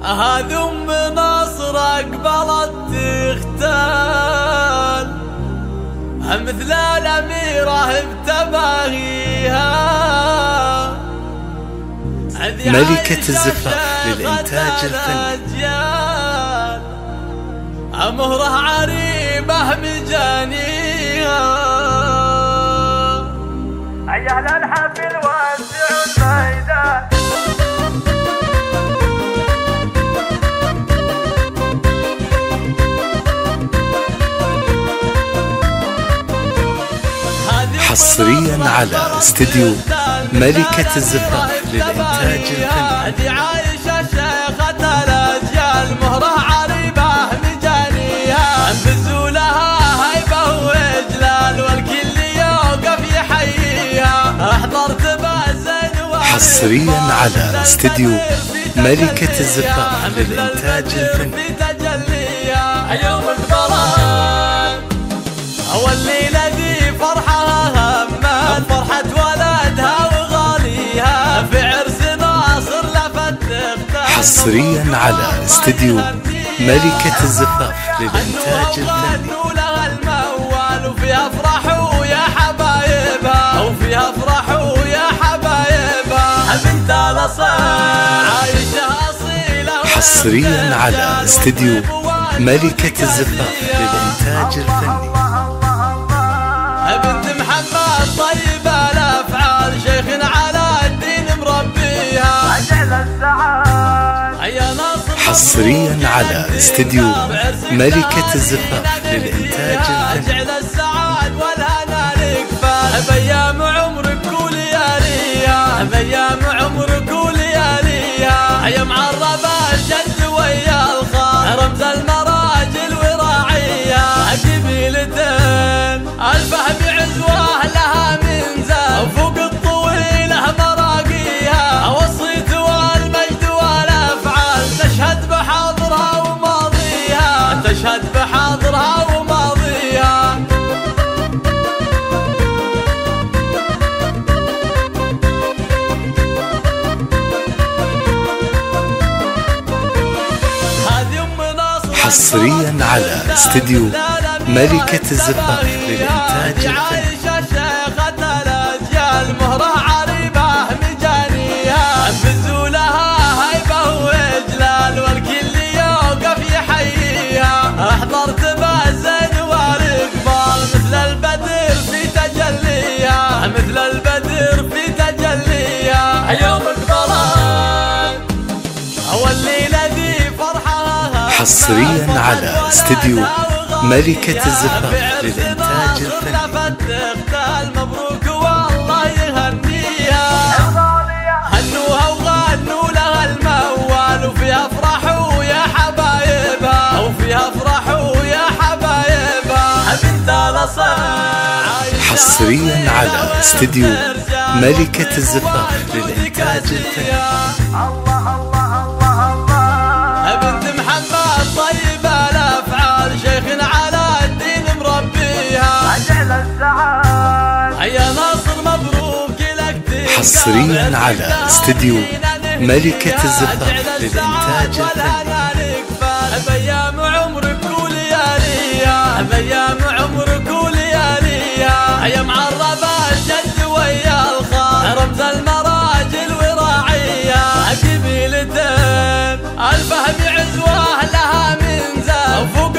هذه ام ناصر اقبلت تختال مثل الاميره بتباهيها، ملكة الزفاف للإنتاج الفني. مهره عريبه مجانيها، يا اهل الحفل وسعوا الميدان. حصريا على استديو ملكة الزفاف للإنتاج الفني. هذه عايشة شيخة الأجيال، مهره عريبة مجانيها، انبزوا لها هيبة وإجلال، والكل يوقف يحييها. احضرت بازن حصريا على استديو ملكة الزفاف للإنتاج الفني. يوم الفرح والليلة ذي فرحها همت، فرحة ولدها وغاليها، في عرس ناصر لفت تختار. حصريا على استديو ملكة الزفاف للإنتاج الفني. ولها الموال وفيها افرح ويا حبايبها، وفيها افرح ويا حبايبها، بنت الاصل عايشة اصيلة. حصريا على استديو ملكة الزفاف للإنتاج الفني. بنت محمد طيبة الأفعال، شيخ على الدين مربيها، أجل السعاد. حصريا على استديو ملكة الزفاف للإنتاج الفني. أجل السعاد والهنا لكفاه، بأيام عمرك ولياليها، بأيام عمرك ولياليها، يا معربة الجد ويا الخال، رمز المراجل وراعيها، قبيلتين الفهم عزوه لها من زاد، وفوق الطويله مراقيها، والصيت والمجد والافعال، تشهد بحاضرها وماضيها، تشهد بحاضرها وماضيها. حصريا على استديو ملكة الزفاف للإنتاج الفني. عايشة شيخة الأجيال، مهره عريبة مجانيها، انبزوا لها هيبة وإجلال، والكل يوقف يحييها. احضرت بازن والإقبال، مثل البدر في تجليها، مثل البدر في تجليها. يوم الفرح والليلة ذي فرحها. حصريا على استديو ملكة الزفاف للإنتاج الفني. مبروك والله يهنيها، هنوها وغنوا لها الموال، وفيها افرح ويا حبايبها، وفيها افرح ويا حبايبها، بنت الاصل. حصريا على استديو ملكة الزفاف للإنتاج الفني. بنت محمد طيبة الأفعال، شيخ على الدين مربيها، أجل السعاد. يا ناصر مبروك لك. حصريا على استديو ملكة الزفاف للإنتاج الفني. بأيام عمرك ولياليها، بأيام عمرك ولياليها، يا معربة الجد ويا الخال، رمز المراجل وراعيها، قبيلتين الفهم عزوه لها من زاد، وفوق